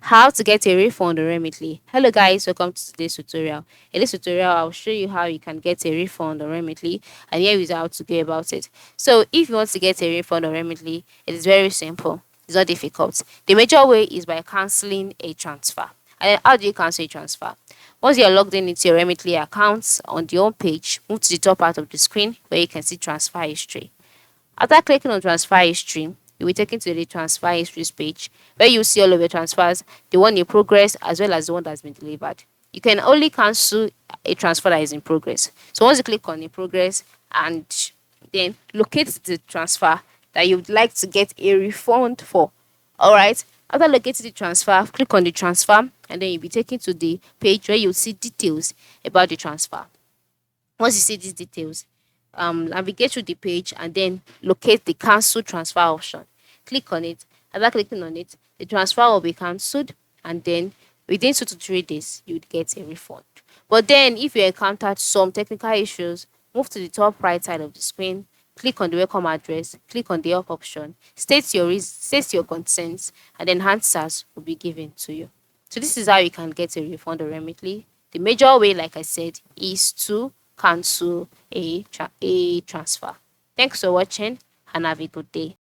How to get a refund on Remitly. Hello guys, welcome to today's tutorial. In this tutorial, I'll show you how you can get a refund on Remitly, and here is how to go about it. So if you want to get a refund on Remitly, it is very simple. It's not difficult. The major way is by cancelling a transfer. And then how do you cancel a transfer? Once you're logged in into your Remitly account, on the home page, move to the top part of the screen where you can see transfer history. After clicking on transfer history, you'll be taken to the transfer history page where you see all of your transfers, the one in progress as well as the one that's been delivered. You can only cancel a transfer that is in progress. So once you click on in progress and then locate the transfer that you'd like to get a refund for. Alright. After locating the transfer, click on the transfer and then you'll be taken to the page where you'll see details about the transfer. Once you see these details, navigate through the page and then locate the cancel transfer option. Click on it. After clicking on it, the transfer will be cancelled, and then within 2 to 3 days, you would get a refund. But then, if you encountered some technical issues, move to the top right side of the screen. Click on the welcome address. Click on the help option. State your concerns, and then answers will be given to you. So this is how you can get a refund or Remitly. The major way, like I said, is to cancel a transfer. Thanks for watching and have a good day.